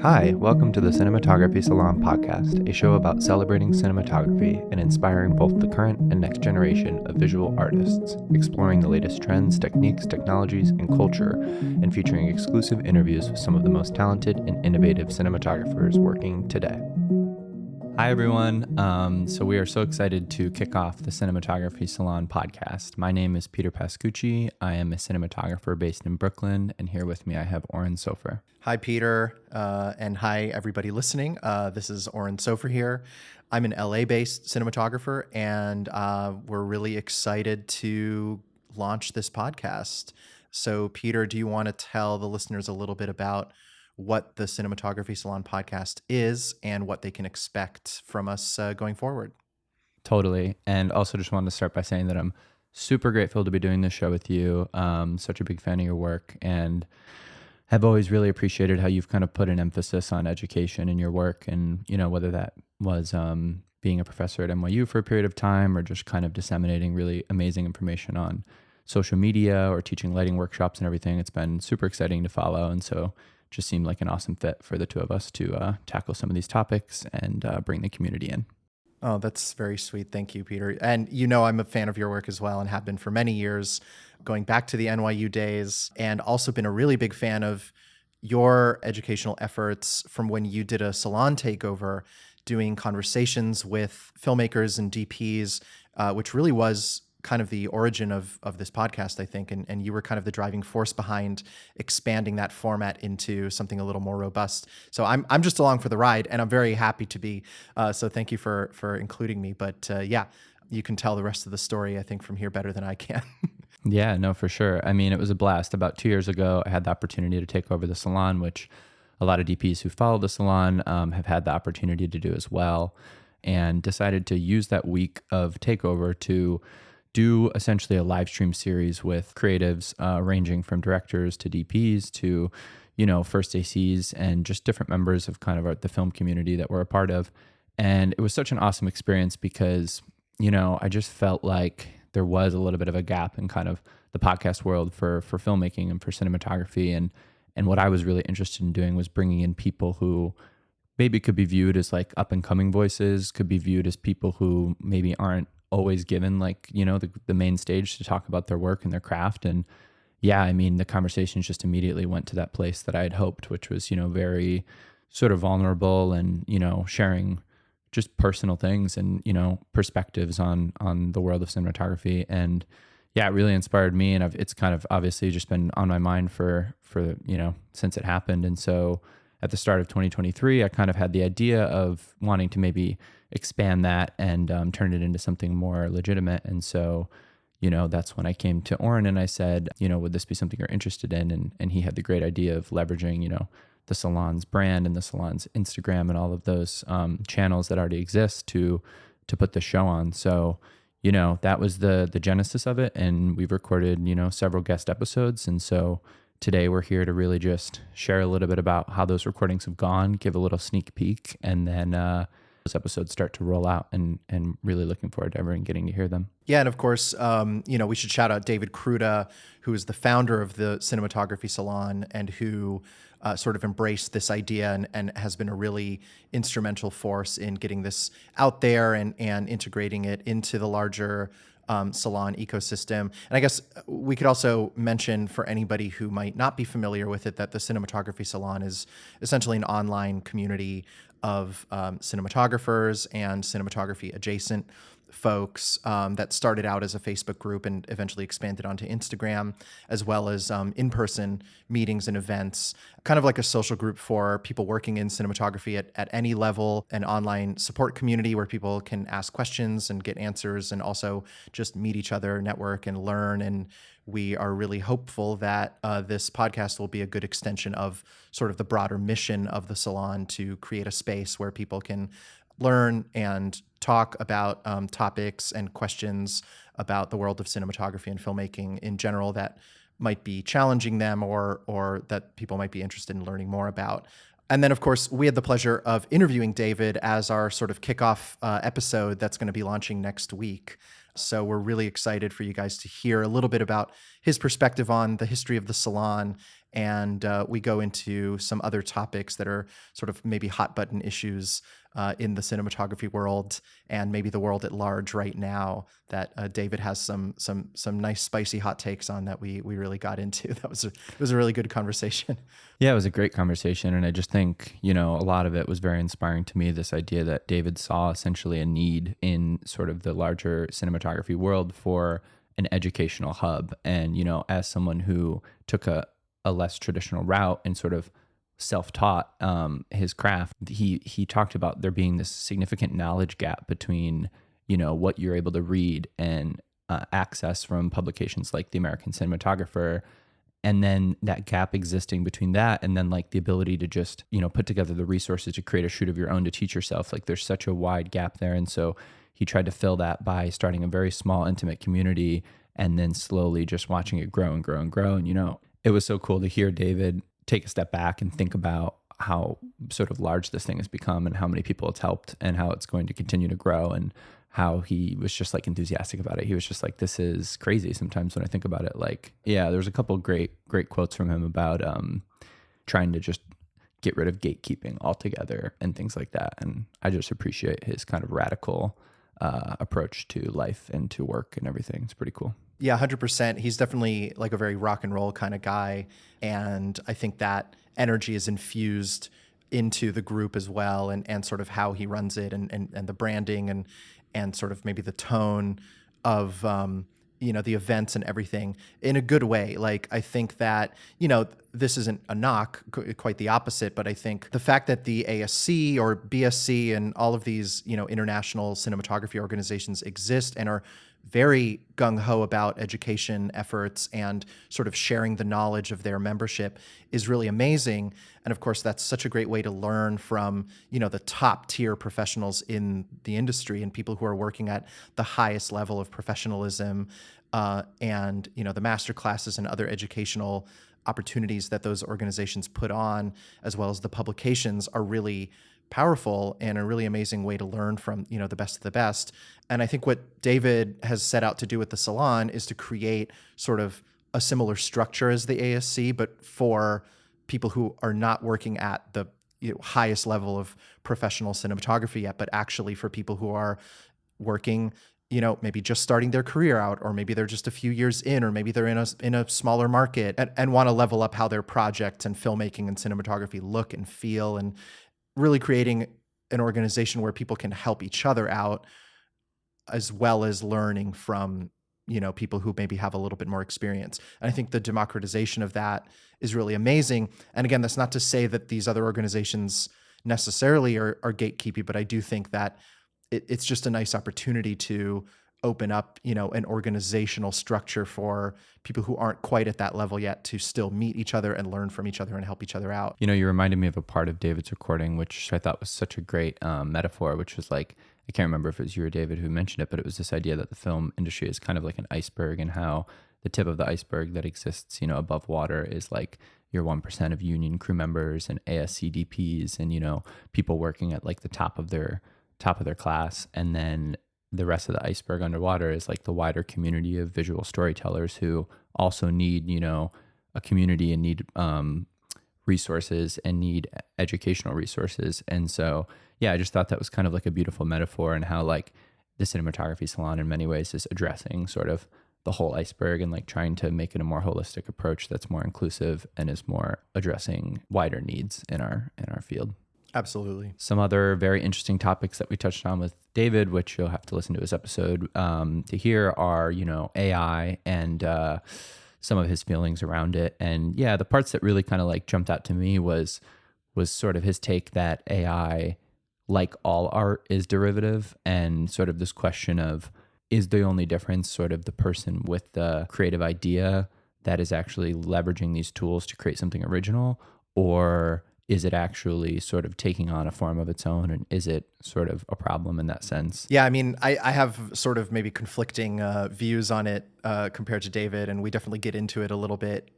Hi, welcome to the Cinematography Salon Podcast, a show about celebrating cinematography and inspiring both the current and next generation of visual artists, exploring the latest trends, techniques, technologies, and culture, and featuring exclusive interviews with some of the most talented and innovative cinematographers working today. Hi, everyone. So we are so excited to kick off the Cinematography Salon Podcast. My name is Peter Pascucci. I am a cinematographer based in Brooklyn, and here with me I have Oren Soffer. Hi, Peter, and hi, everybody listening. This is Oren Soffer here. I'm an LA-based cinematographer, and we're really excited to launch this podcast. So, Peter, do you want to tell the listeners a little bit about what the Cinematography Salon Podcast is and what they can expect from us going forward? Totally. And also just wanted to start by saying that I'm super grateful to be doing this show with you. Such a big fan of your work, and have always really appreciated how you've kind of put an emphasis on education in your work. And, you know, whether that was being a professor at NYU for a period of time or just kind of disseminating really amazing information on social media or teaching lighting workshops and everything, it's been super exciting to follow. And so just seemed like an awesome fit for the two of us to tackle some of these topics and bring the community in. Oh, that's very sweet. Thank you, Peter. And you know, I'm a fan of your work as well and have been for many years, going back to the NYU days, and also been a really big fan of your educational efforts from when you did a salon takeover, doing conversations with filmmakers and DPs, which really was kind of the origin of this podcast, I think. And you were kind of the driving force behind expanding that format into something a little more robust. So I'm just along for the ride, and I'm very happy to be. So thank you for including me. But yeah, you can tell the rest of the story, I think, from here better than I can. Yeah, no, for sure. I mean, it was a blast. About 2 years ago, I had the opportunity to take over the salon, which a lot of DPs who follow the salon have had the opportunity to do as well, and decided to use that week of takeover to do essentially a live stream series with creatives ranging from directors to DPs to, you know, first ACs and just different members of kind of the film community that we're a part of. And it was such an awesome experience because, you know, I just felt like there was a little bit of a gap in kind of the podcast world for filmmaking and for cinematography. And what I was really interested in doing was bringing in people who maybe could be viewed as like up and coming voices, could be viewed as people who maybe aren't always given like, you know, the main stage to talk about their work and their craft. And yeah, I mean, the conversations just immediately went to that place that I had hoped, which was, you know, very sort of vulnerable and, you know, sharing just personal things and, you know, perspectives on the world of cinematography. And yeah, it really inspired me. And it's kind of obviously just been on my mind for, you know, since it happened. And so at the start of 2023, I kind of had the idea of wanting to maybe expand that and turn it into something more legitimate. And so, you know, that's when I came to Oren and I said, you know, would this be something you're interested in? And he had the great idea of leveraging, you know, the salon's brand and the salon's Instagram and all of those channels that already exist to put the show on. So, you know, that was the genesis of it. And we've recorded, you know, several guest episodes. And so today we're here to really just share a little bit about how those recordings have gone, give a little sneak peek, and then those episodes start to roll out, and really looking forward to everyone getting to hear them. Yeah, and of course, you know, we should shout out David Kruta, who is the founder of the Cinematography Salon and who sort of embraced this idea and has been a really instrumental force in getting this out there and integrating it into the larger salon ecosystem. And I guess we could also mention for anybody who might not be familiar with it that the Cinematography Salon is essentially an online community of cinematographers and cinematography adjacent folks that started out as a Facebook group and eventually expanded onto Instagram, as well as in-person meetings and events, kind of like a social group for people working in cinematography at any level, an online support community where people can ask questions and get answers and also just meet each other, network, and learn. And we are really hopeful that this podcast will be a good extension of sort of the broader mission of the salon to create a space where people can learn and talk about topics and questions about the world of cinematography and filmmaking in general that might be challenging them or that people might be interested in learning more about. And then, of course, we had the pleasure of interviewing David as our sort of kickoff episode that's going to be launching next week. So we're really excited for you guys to hear a little bit about his perspective on the history of the salon and we go into some other topics that are sort of maybe hot button issues in the cinematography world and maybe the world at large right now that David has some nice spicy hot takes on that we really got into. It was a really good conversation. Yeah, it was a great conversation. And I just think, a lot of it was very inspiring to me. This idea that David saw essentially a need in sort of the larger cinematography world for an educational hub. And, as someone who took a less traditional route and sort of self-taught his craft, he talked about there being this significant knowledge gap between, what you're able to read and access from publications like the American Cinematographer, and then that gap existing between that and then like the ability to just put together the resources to create a shoot of your own to teach yourself. Like there's such a wide gap there. And so he tried to fill that by starting a very small intimate community and then slowly just watching it grow and grow and grow. And it was so cool to hear David take a step back and think about how sort of large this thing has become and how many people it's helped and how it's going to continue to grow, and how he was just like enthusiastic about it. He was just like, this is crazy sometimes when I think about it. Like, yeah, there's a couple great quotes from him about trying to just get rid of gatekeeping altogether and things like that. And I just appreciate his kind of radical approach to life and to work and everything. It's pretty cool. Yeah, 100%. He's definitely like a very rock and roll kind of guy. And I think that energy is infused into the group as well, and sort of how he runs it and the branding and sort of maybe the tone of the events and everything in a good way. Like I think that this isn't a knock, quite the opposite, but I think the fact that the ASC or BSC and all of these international cinematography organizations exist and are very gung-ho about education efforts and sort of sharing the knowledge of their membership is really amazing. And of course, that's such a great way to learn from, the top tier professionals in the industry and people who are working at the highest level of professionalism, and, the master classes and other educational opportunities that those organizations put on, as well as the publications, are really powerful and a really amazing way to learn from, the best of the best. And I think what David has set out to do with the salon is to create sort of a similar structure as the ASC, but for people who are not working at the highest level of professional cinematography yet, but actually for people who are working, maybe just starting their career out, or maybe they're just a few years in, or maybe they're in a smaller market and want to level up how their projects and filmmaking and cinematography look and feel, and really creating an organization where people can help each other out, as well as learning from, people who maybe have a little bit more experience. And I think the democratization of that is really amazing. And again, that's not to say that these other organizations necessarily are gatekeeping, but I do think that it's just a nice opportunity to open up, an organizational structure for people who aren't quite at that level yet to still meet each other and learn from each other and help each other out. You reminded me of a part of David's recording, which I thought was such a great metaphor, which was like, I can't remember if it was you or David who mentioned it, but it was this idea that the film industry is kind of like an iceberg, and how the tip of the iceberg that exists, above water is like your 1% of union crew members and ASCDPs and, people working at like the top of their class. And then the rest of the iceberg underwater is like the wider community of visual storytellers who also need, a community and need resources and need educational resources. And so, yeah, I just thought that was kind of like a beautiful metaphor, and how like the cinematography salon in many ways is addressing sort of the whole iceberg and like trying to make it a more holistic approach that's more inclusive and is more addressing wider needs in our field. Absolutely. Some other very interesting topics that we touched on with David, which you'll have to listen to his episode to hear, are, AI and some of his feelings around it. And yeah, the parts that really kind of like jumped out to me was sort of his take that AI, like all art, is derivative, and sort of this question of, is the only difference sort of the person with the creative idea that is actually leveraging these tools to create something original, or is it actually sort of taking on a form of its own, and is it sort of a problem in that sense? Yeah, I mean, I have sort of maybe conflicting views on it compared to David, and we definitely get into it a little bit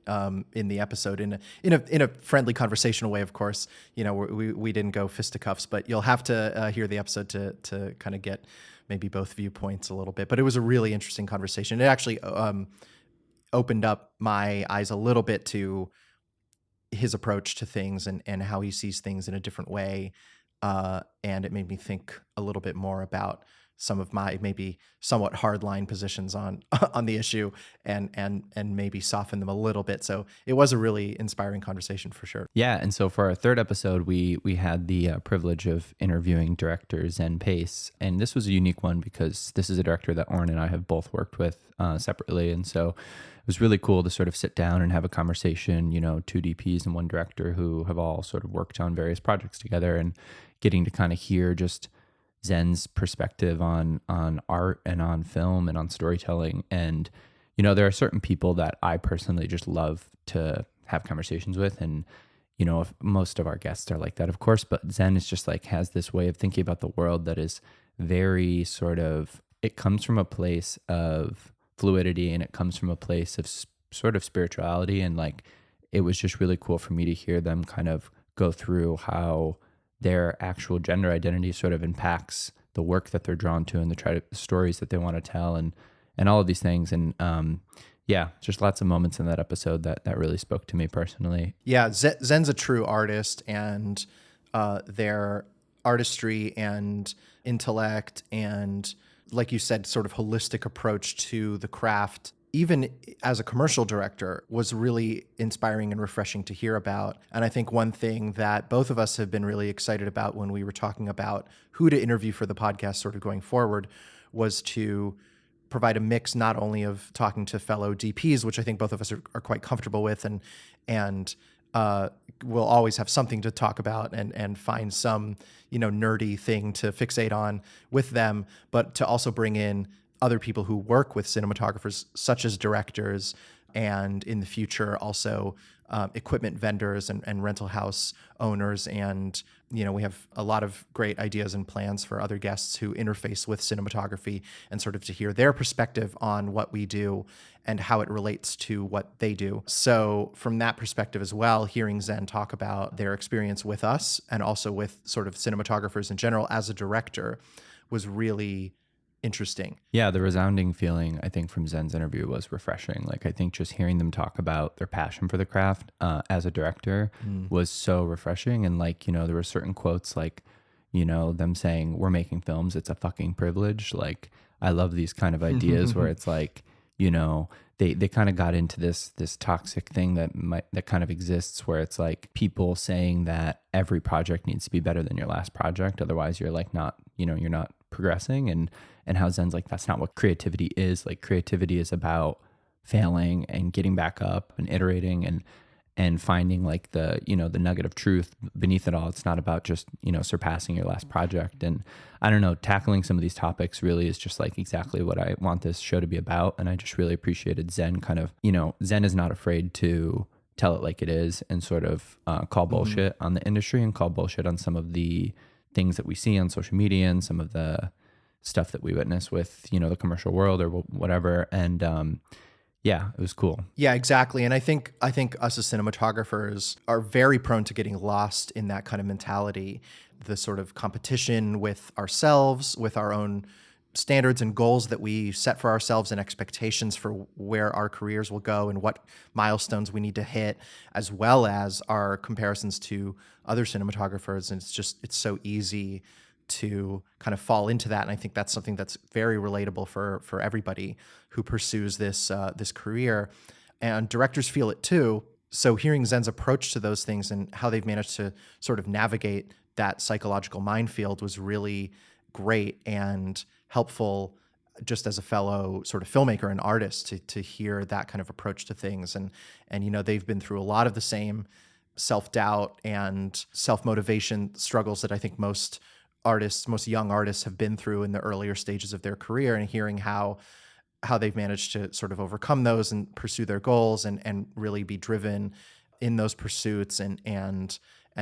in the episode in a friendly conversational way. Of course, we didn't go fisticuffs, but you'll have to hear the episode to kind of get maybe both viewpoints a little bit. But it was a really interesting conversation. It actually opened up my eyes a little bit to his approach to things and how he sees things in a different way. And it made me think a little bit more about some of my maybe somewhat hardline positions on on the issue, and maybe soften them a little bit. So it was a really inspiring conversation for sure. Yeah, and so for our third episode, we had the privilege of interviewing director Zen Pace, and this was a unique one because this is a director that Oren and I have both worked with separately, and so it was really cool to sort of sit down and have a conversation. Two DPs and one director who have all sort of worked on various projects together, and getting to kind of hear just Zen's perspective on art and on film and on storytelling. And there are certain people that I personally just love to have conversations with, and if most of our guests are like that, of course, but Zen is just like has this way of thinking about the world that is very sort of, it comes from a place of fluidity, and it comes from a place of sort of spirituality. And like, it was just really cool for me to hear them kind of go through how their actual gender identity sort of impacts the work that they're drawn to and the stories that they want to tell, and all of these things. And yeah, just lots of moments in that episode that really spoke to me personally. Yeah, Zen's a true artist, and their artistry and intellect and, like you said, sort of holistic approach to the craft, even as a commercial director, was really inspiring and refreshing to hear about. And I think one thing that both of us have been really excited about when we were talking about who to interview for the podcast sort of going forward was to provide a mix not only of talking to fellow DPs, which I think both of us are quite comfortable with, and we'll always have something to talk about and find some nerdy thing to fixate on with them, but to also bring in other people who work with cinematographers, such as directors, and in the future also equipment vendors and rental house owners. And we have a lot of great ideas and plans for other guests who interface with cinematography, and sort of to hear their perspective on what we do and how it relates to what they do. So from that perspective as well, hearing Zen talk about their experience with us and also with sort of cinematographers in general as a director was really interesting. Yeah, the resounding feeling, I think, from Zen's interview was refreshing. Like, I think just hearing them talk about their passion for the craft as a director was so refreshing. And like, there were certain quotes like, them saying, "We're making films, it's a fucking privilege." Like, I love these kind of ideas where it's like, they kind of got into this toxic thing that kind of exists, where it's like people saying that every project needs to be better than your last project, otherwise you're like not, you're not progressing. And how Zen's like, that's not what creativity is. Like, creativity is about failing and getting back up and iterating and finding like the nugget of truth beneath it all. It's not about just, surpassing your last project. And I don't know, tackling some of these topics really is just like exactly what I want this show to be about. And I just really appreciated Zen kind of, Zen is not afraid to tell it like it is and sort of call bullshit on the industry and call bullshit on some of the things that we see on social media and some of the stuff that we witness with, the commercial world or whatever. And yeah, it was cool. Yeah, exactly. And I think us as cinematographers are very prone to getting lost in that kind of mentality, the sort of competition with ourselves, with our own standards and goals that we set for ourselves and expectations for where our careers will go and what milestones we need to hit, as well as our comparisons to other cinematographers. And it's so easy to kind of fall into that. And I think that's something that's very relatable for everybody who pursues this career. And directors feel it too. So hearing Zen's approach to those things and how they've managed to sort of navigate that psychological minefield was really great and helpful, just as a fellow sort of filmmaker and artist, to hear that kind of approach to things. And they've been through a lot of the same self-doubt and self-motivation struggles that I think most young artists have been through in the earlier stages of their career, and hearing how they've managed to sort of overcome those and pursue their goals and really be driven in those pursuits and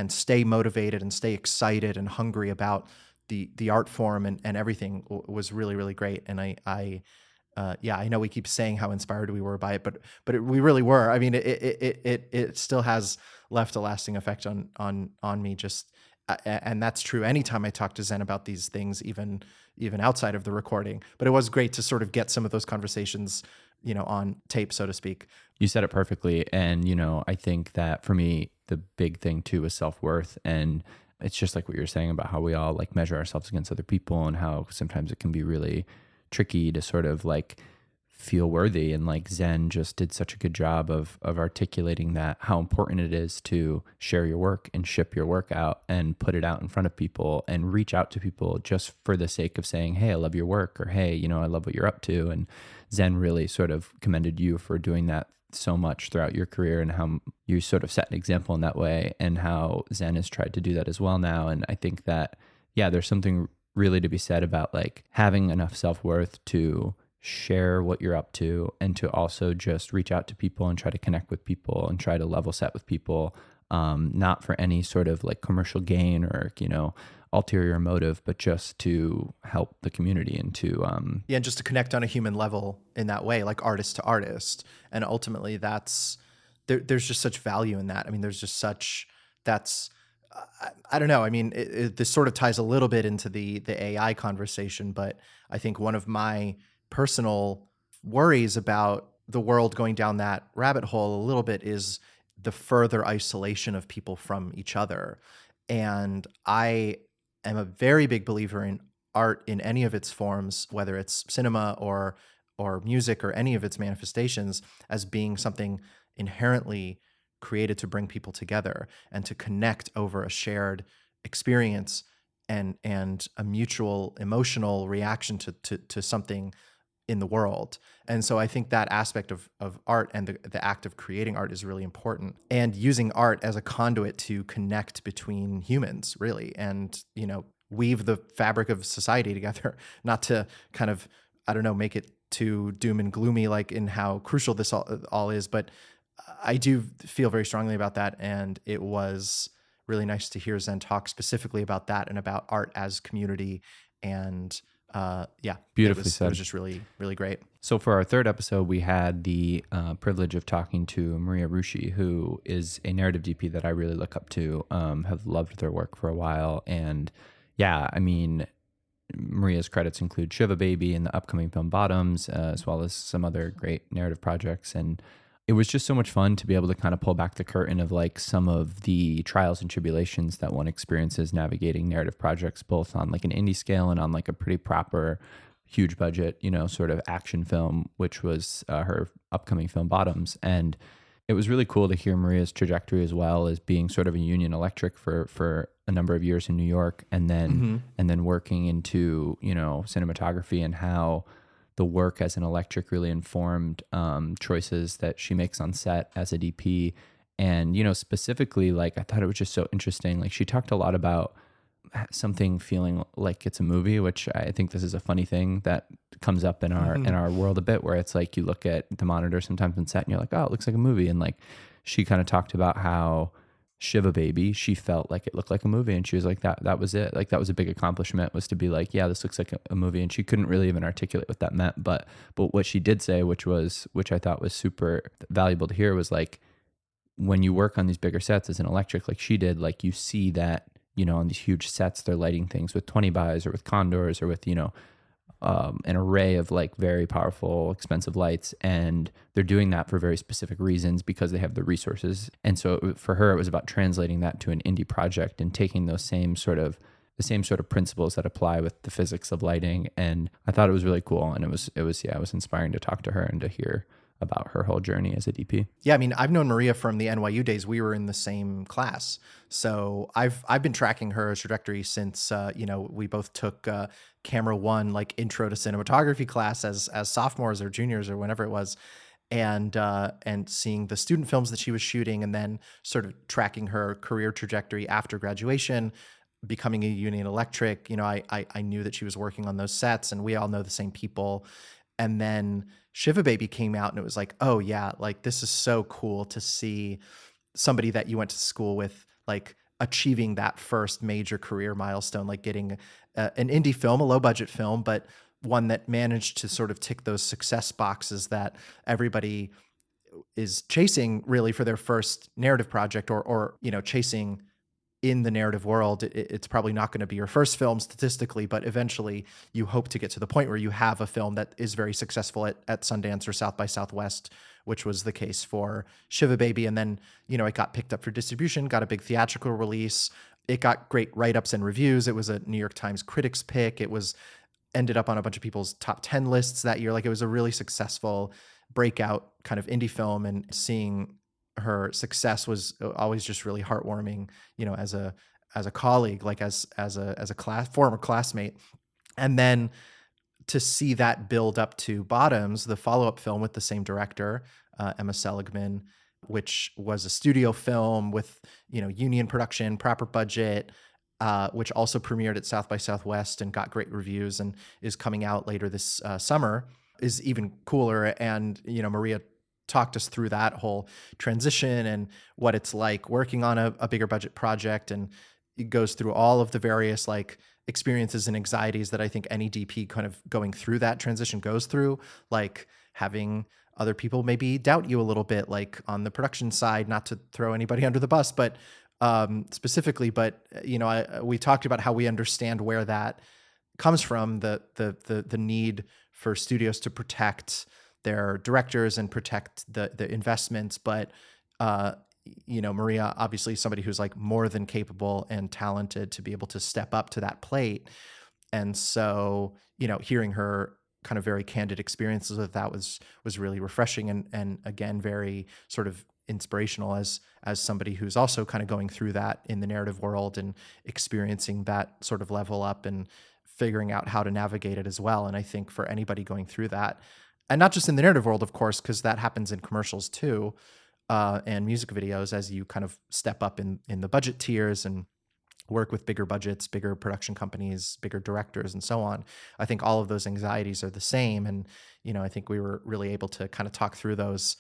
stay motivated and stay excited and hungry about the art form and everything was really, really great. And I know we keep saying how inspired we were by it, but we really were. I mean, it still has left a lasting effect on me. Just and that's true anytime I talk to Zen about these things, even outside of the recording. But it was great to sort of get some of those conversations, on tape, so to speak. You said it perfectly. And, I think that for me, the big thing too was self-worth. And it's just like what you're saying about how we all like measure ourselves against other people, and how sometimes it can be really tricky to sort of like feel worthy. And like Zen just did such a good job of articulating that, how important it is to share your work and ship your work out and put it out in front of people and reach out to people just for the sake of saying, hey, I love your work, or hey, you know, I love what you're up to. And Zen really sort of commended you for doing that so much throughout your career, and how you sort of set an example in that way, and how Zen has tried to do that as well now. And I think that, yeah, there's something really to be said about like having enough self-worth to share what you're up to, and to also just reach out to people and try to connect with people and try to level set with people, not for any sort of like commercial gain or, you know, ulterior motive, but just to help the community and to Yeah, and just to connect on a human level in that way, like artist to artist. And ultimately that's there's just such value in that. I mean, there's just such that's I don't know. I mean, this sort of ties a little bit into the AI conversation, but I think one of my personal worries about the world going down that rabbit hole a little bit is the further isolation of people from each other. And I am a very big believer in art in any of its forms, whether it's cinema or music or any of its manifestations, as being something inherently created to bring people together and to connect over a shared experience and a mutual emotional reaction to something in the world. And so I think that aspect of art and the act of creating art is really important, and using art as a conduit to connect between humans, really, and, you know, weave the fabric of society together, not to kind of, I don't know, make it too doom and gloomy, like in how crucial this all is. But I do feel very strongly about that. And it was really nice to hear Zen talk specifically about that and about art as community. And yeah, beautifully it said. was just really, really great. So for our third episode, we had the privilege of talking to Maria Rushi, who is a narrative DP that I really look up to, have loved their work for a while. And yeah, I mean, Maria's credits include Shiva Baby and the upcoming film Bottoms, as well as some other great narrative projects. And it was just so much fun to be able to kind of pull back the curtain of like some of the trials and tribulations that one experiences navigating narrative projects, both on like an indie scale and on like a pretty proper, huge budget, you know, sort of action film, which was her upcoming film Bottoms. And it was really cool to hear Maria's trajectory as well, as being sort of a union electric for a number of years in New York, and then working into, you know, cinematography, and how the work as an electric really informed choices that she makes on set as a DP. And, you know, specifically, like, I thought it was just so interesting. Like, she talked a lot about something feeling like it's a movie, which I think this is a funny thing that comes up in our world a bit, where it's like you look at the monitor sometimes on set and you're like, oh, it looks like a movie. And like, she kind of talked about how Shiva Baby, she felt like it looked like a movie, and she was like, that was it. Like, that was a big accomplishment, was to be like, yeah, this looks like a movie. And she couldn't really even articulate what that meant, but what she did say, which I thought was super valuable to hear, was like, when you work on these bigger sets as an electric, like she did, like, you see that, you know, on these huge sets, they're lighting things with 20 bys or with condors or with, you know, an array of like very powerful, expensive lights. And they're doing that for very specific reasons because they have the resources. And so for her, it was about translating that to an indie project and taking the same sort of principles that apply with the physics of lighting. And I thought it was really cool. And it was inspiring to talk to her and to hear about her whole journey as a DP. Yeah, I mean, I've known Maria from the NYU days. We were in the same class, so I've been tracking her trajectory since you know, we both took Camera One, like intro to cinematography class as sophomores or juniors or whenever it was, and seeing the student films that she was shooting, and then sort of tracking her career trajectory after graduation, becoming a union electric. You know, I knew that she was working on those sets, and we all know the same people. And then Shiva Baby came out, and it was like, oh yeah, like, this is so cool to see somebody that you went to school with, like, achieving that first major career milestone, like getting an indie film, a low budget film, but one that managed to sort of tick those success boxes that everybody is chasing really for their first narrative project, or you know, chasing in the narrative world, it's probably not going to be your first film statistically, but eventually you hope to get to the point where you have a film that is very successful at Sundance or South by Southwest, which was the case for Shiva Baby. And then, it got picked up for distribution, got a big theatrical release. It got great write-ups and reviews. It was a New York Times critics pick. It was ended up on a bunch of people's top 10 lists that year. Like, it was a really successful breakout kind of indie film, and seeing her success was always just really heartwarming, as a colleague, like as a former classmate. And then to see that build up to Bottoms, the follow-up film with the same director, Emma Seligman, which was a studio film with, union production, proper budget, which also premiered at South by Southwest and got great reviews and is coming out later this summer, is even cooler. And, Maria talked us through that whole transition and what it's like working on a bigger budget project. And it goes through all of the various like experiences and anxieties that I think any DP kind of going through that transition goes through, like having other people maybe doubt you a little bit, like on the production side, not to throw anybody under the bus, but specifically, but we talked about how we understand where that comes from, the need for studios to protect their directors and protect the investments. But Maria, obviously somebody who's like more than capable and talented to be able to step up to that plate. And so, hearing her kind of very candid experiences with that was really refreshing, and again, very sort of inspirational as somebody who's also kind of going through that in the narrative world and experiencing that sort of level up and figuring out how to navigate it as well. And I think for anybody going through that, and not just in the narrative world, of course, because that happens in commercials too, and music videos, as you kind of step up in the budget tiers and work with bigger budgets, bigger production companies, bigger directors, and so on. I think all of those anxieties are the same. And, I think we were really able to kind of talk through those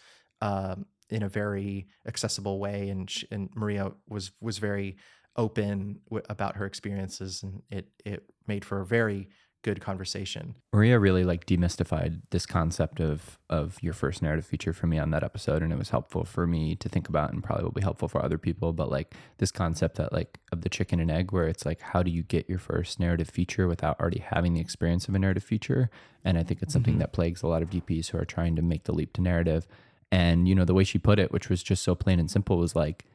in a very accessible way. And Maria was very open about her experiences, and it made for a very good conversation. Maria really like demystified this concept of your first narrative feature for me on that episode, and it was helpful for me to think about, and probably will be helpful for other people. But like this concept that like of the chicken and egg, where it's like, how do you get your first narrative feature without already having the experience of a narrative feature? And I think it's something that plagues a lot of DPs who are trying to make the leap to narrative. And the way she put it, which was just so plain and simple, was like,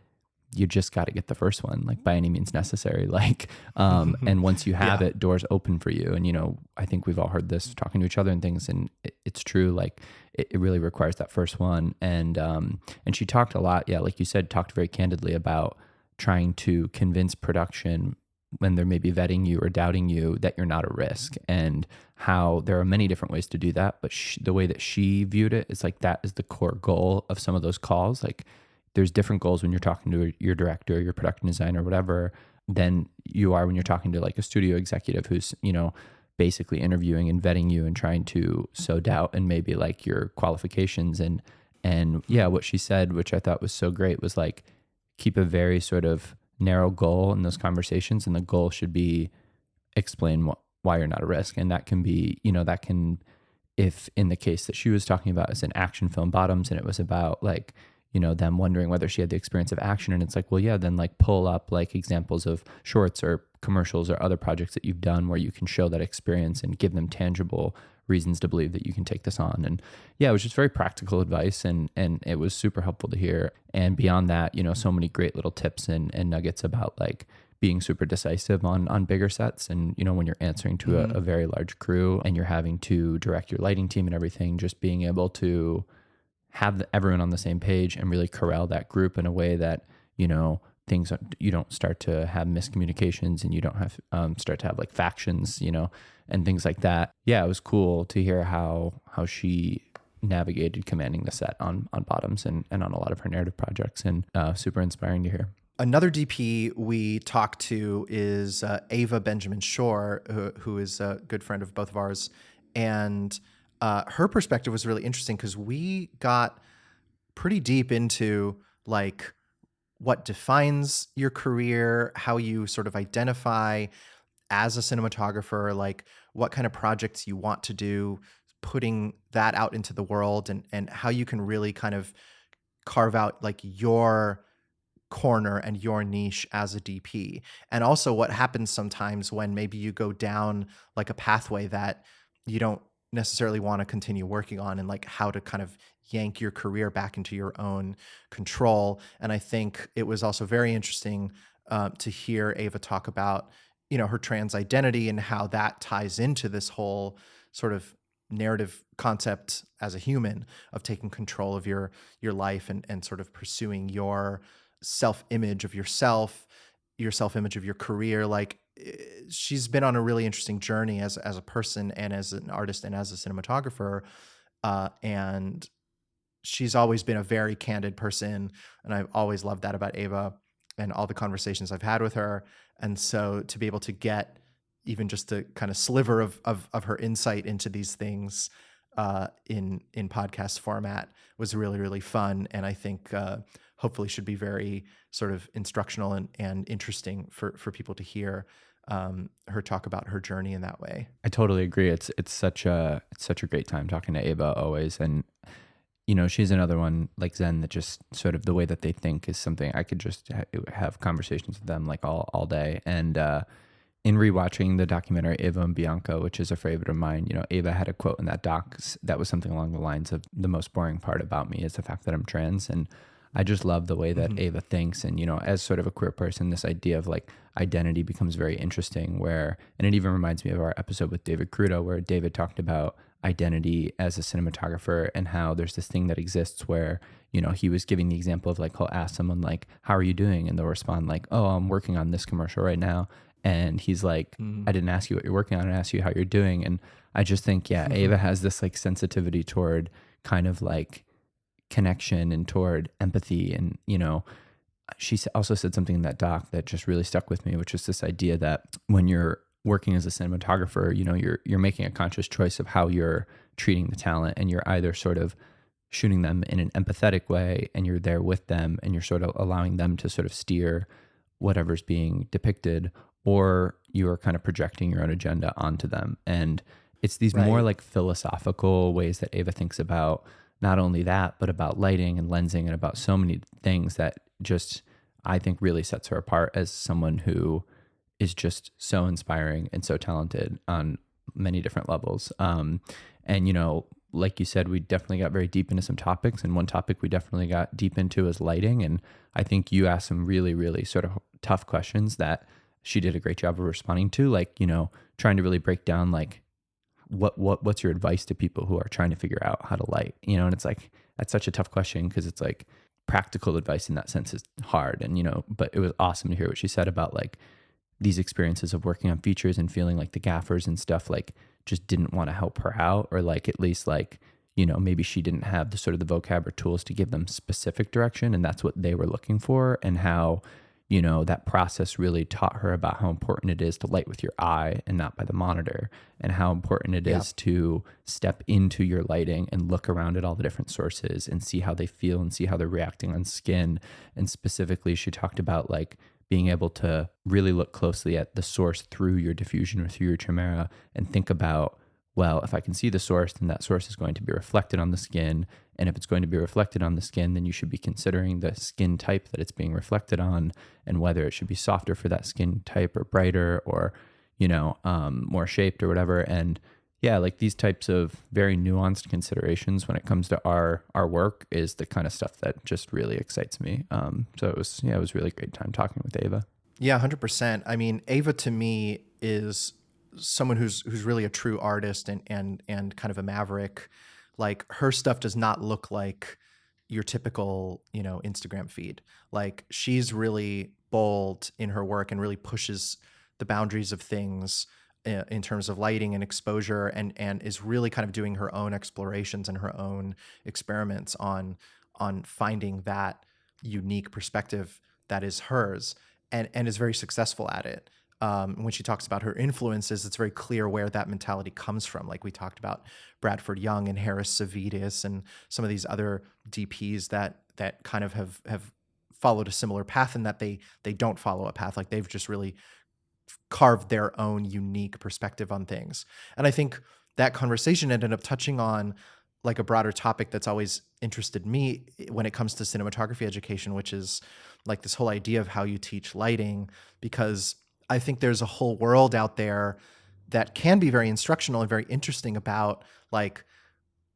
you just got to get the first one, like by any means necessary. Like, and once you have it, doors open for you. And, I think we've all heard this talking to each other and things, and it's true. Like it really requires that first one. And she talked a lot. Yeah. Like you said, talked very candidly about trying to convince production when they're maybe vetting you or doubting you that you're not a risk, and how there are many different ways to do that. But the way that she viewed it is like, that is the core goal of some of those calls. Like, there's different goals when you're talking to your director, your production designer, whatever, than you are when you're talking to like a studio executive who's, basically interviewing and vetting you and trying to sow doubt and maybe like your qualifications. And yeah, what she said, which I thought was so great, was like, keep a very sort of narrow goal in those conversations. And the goal should be explain why you're not a risk. And that can be, that can, if in the case that she was talking about is an action film, Bottoms, and it was about like, them wondering whether she had the experience of action. And it's like, well, yeah, then like pull up like examples of shorts or commercials or other projects that you've done where you can show that experience and give them tangible reasons to believe that you can take this on. And yeah, it was just very practical advice, and it was super helpful to hear. And beyond that, so many great little tips and nuggets about like being super decisive on bigger sets. And, when you're answering to a very large crew and you're having to direct your lighting team and everything, just being able to have everyone on the same page and really corral that group in a way that, things, you don't start to have miscommunications, and you don't have start to have like factions, and things like that. Yeah, it was cool to hear how she navigated commanding the set on Bottoms and on a lot of her narrative projects, and super inspiring to hear. Another DP we talked to is Ava Benjamin Shore, who is a good friend of both of ours. And her perspective was really interesting because we got pretty deep into like what defines your career, how you sort of identify as a cinematographer, like what kind of projects you want to do, putting that out into the world, and how you can really kind of carve out like your corner and your niche as a DP. And also what happens sometimes when maybe you go down like a pathway that you don't necessarily want to continue working on, and like how to kind of yank your career back into your own control. And I think it was also very interesting to hear Ava talk about, her trans identity and how that ties into this whole sort of narrative concept as a human of taking control of your life, and sort of pursuing your self-image of yourself, your self-image of your career. Like, she's been on a really interesting journey as a person and as an artist and as a cinematographer. And she's always been a very candid person. And I've always loved that about Ava and all the conversations I've had with her. And so to be able to get even just a kind of sliver of her insight into these things in podcast format was really, really fun. And I think hopefully should be very sort of instructional and interesting for people to hear her talk about her journey in that way. I totally agree. It's such a great time talking to Ava always. And she's another one like Zen that just sort of the way that they think is something I could just have conversations with them like all day. And in rewatching the documentary Ava and Bianca, which is a favorite of mine, Ava had a quote in that doc that was something along the lines of, the most boring part about me is the fact that I'm trans. And I just love the way that Ava thinks. And, as sort of a queer person, this idea of like identity becomes very interesting and it even reminds me of our episode with David Kruta, where David talked about identity as a cinematographer and how there's this thing that exists where, he was giving the example of like, he'll ask someone like, how are you doing? And they'll respond like, oh, I'm working on this commercial right now. And he's like, I didn't ask you what you're working on, I asked you how you're doing. And I just think, Ava has this like sensitivity toward kind of like connection and toward empathy. And, she also said something in that doc that just really stuck with me, which is this idea that when you're working as a cinematographer, you're making a conscious choice of how you're treating the talent, and you're either sort of shooting them in an empathetic way and you're there with them and you're sort of allowing them to sort of steer whatever's being depicted, or you're kind of projecting your own agenda onto them. And it's these more like philosophical ways that Ava thinks about not only that, but about lighting and lensing and about so many things that just, I think, really sets her apart as someone who is just so inspiring and so talented on many different levels. And, like you said, we definitely got very deep into some topics, and one topic we definitely got deep into is lighting. And I think you asked some really, really sort of tough questions that she did a great job of responding to, like, trying to really break down like, what's your advice to people who are trying to figure out how to light, and it's like, that's such a tough question because it's like practical advice in that sense is hard. And, but it was awesome to hear what she said about like these experiences of working on features and feeling like the gaffers and stuff like just didn't want to help her out, or like at least like, maybe she didn't have the sort of the vocab or tools to give them specific direction, and that's what they were looking for. And how, that process really taught her about how important it is to light with your eye and not by the monitor, and how important it is to step into your lighting and look around at all the different sources and see how they feel and see how they're reacting on skin. And specifically, she talked about like being able to really look closely at the source through your diffusion or through your chimera and think about, well, if I can see the source, then that source is going to be reflected on the skin. And if it's going to be reflected on the skin, then you should be considering the skin type that it's being reflected on, and whether it should be softer for that skin type or brighter, or, more shaped or whatever. And like these types of very nuanced considerations when it comes to our work is the kind of stuff that just really excites me. So it was really great time talking with Ava. Yeah, 100%. I mean, Ava to me is someone who's really a true artist and kind of a maverick. Like, her stuff does not look like your typical, Instagram feed. Like, she's really bold in her work and really pushes the boundaries of things in terms of lighting and exposure, and is really kind of doing her own explorations and her own experiments on finding that unique perspective that is hers, and is very successful at it. When she talks about her influences, it's very clear where that mentality comes from. Like, we talked about Bradford Young and Harris Savides and some of these other DPs that kind of have followed a similar path, and that they don't follow a path. Like, they've just really carved their own unique perspective on things. And I think that conversation ended up touching on like a broader topic that's always interested me when it comes to cinematography education, which is like this whole idea of how you teach lighting, because I think there's a whole world out there that can be very instructional and very interesting about like,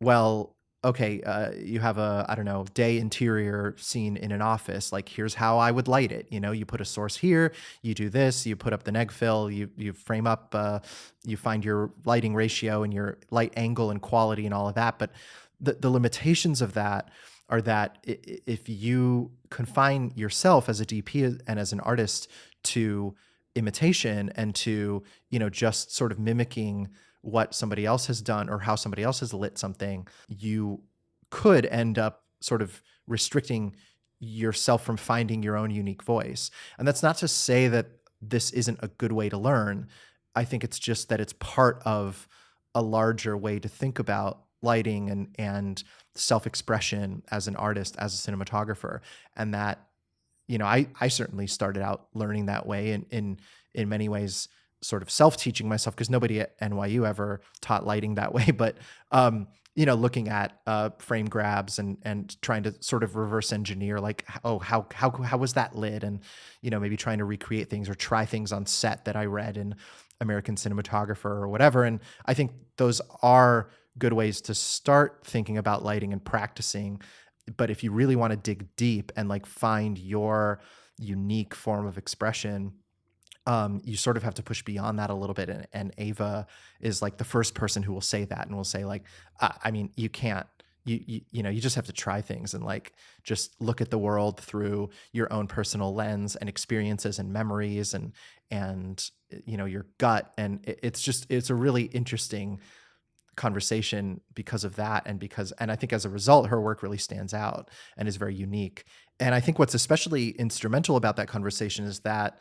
well, okay, you have a, I don't know, day interior scene in an office. Like, here's how I would light it. You put a source here, you do this, you put up the neg fill, you frame up, you find your lighting ratio and your light angle and quality and all of that. But the limitations of that are that if you confine yourself as a DP and as an artist to imitation and to, just sort of mimicking what somebody else has done or how somebody else has lit something, you could end up sort of restricting yourself from finding your own unique voice. And that's not to say that this isn't a good way to learn. I think it's just that it's part of a larger way to think about lighting and self-expression as an artist, as a cinematographer. And that, I certainly started out learning that way in many ways, sort of self-teaching myself, because nobody at NYU ever taught lighting that way. But, looking at frame grabs and trying to sort of reverse engineer, like, oh, how was that lit? And, maybe trying to recreate things or try things on set that I read in American Cinematographer or whatever. And I think those are good ways to start thinking about lighting and practicing. But if you really want to dig deep and like find your unique form of expression, you sort of have to push beyond that a little bit. And Ava is like the first person who will say that and will say like, you can't, you just have to try things and like, just look at the world through your own personal lens and experiences and memories and your gut. And it's a really interesting conversation because of that. And I think as a result, her work really stands out and is very unique. And I think what's especially instrumental about that conversation is that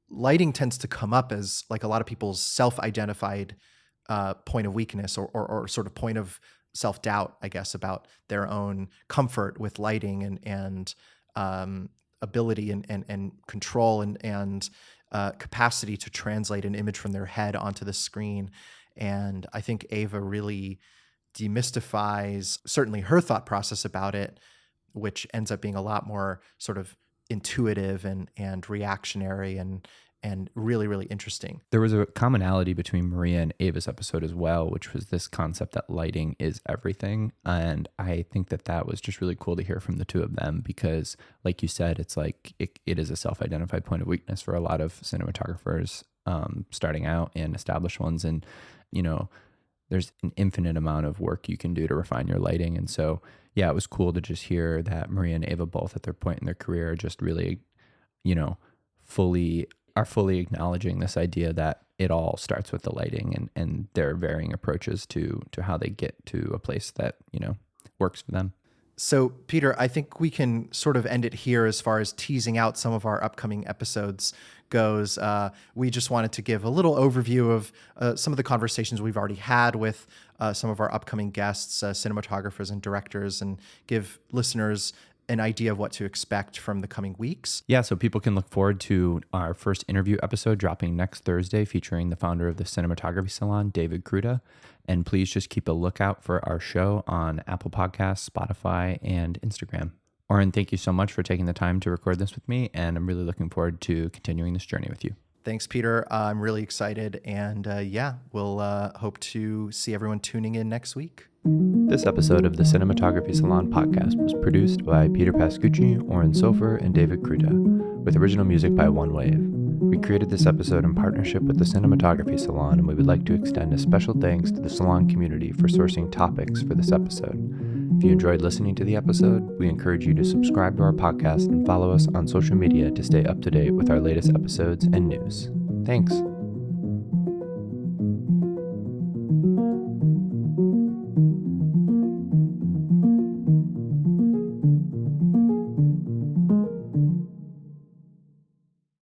lighting tends to come up as like a lot of people's self-identified point of weakness or sort of point of self-doubt, I guess, about their own comfort with lighting and ability and control and capacity to translate an image from their head onto the screen. And I think Ava really demystifies certainly her thought process about it, which ends up being a lot more sort of intuitive and reactionary and really, really interesting. There was a commonality between Maria and Ava's episode as well, which was this concept that lighting is everything. And I think that was just really cool to hear from the two of them because, like you said, it's like it is a self-identified point of weakness for a lot of cinematographers starting out and established ones. And, there's an infinite amount of work you can do to refine your lighting. And so, yeah, it was cool to just hear that Maria and Ava both at their point in their career are just really, fully acknowledging this idea that it all starts with the lighting and their varying approaches to how they get to a place that, works for them. So, Peter, I think we can sort of end it here as far as teasing out some of our upcoming episodes goes. We just wanted to give a little overview of some of the conversations we've already had with some of our upcoming guests, cinematographers and directors, and give listeners an idea of what to expect from the coming weeks. Yeah, so people can look forward to our first interview episode dropping next Thursday featuring the founder of the Cinematography Salon, David Kruta. And please just keep a lookout for our show on Apple Podcasts, Spotify, and Instagram. Oren, thank you so much for taking the time to record this with me, and I'm really looking forward to continuing this journey with you. Thanks, Peter. I'm really excited, and we'll hope to see everyone tuning in next week. This episode of the Cinematography Salon Podcast was produced by Peter Pascucci, Oren Soffer, and David Kruta, with original music by One Wave. We created this episode in partnership with the Cinematography Salon, and we would like to extend a special thanks to the salon community for sourcing topics for this episode. If you enjoyed listening to the episode, we encourage you to subscribe to our podcast and follow us on social media to stay up to date with our latest episodes and news. Thanks.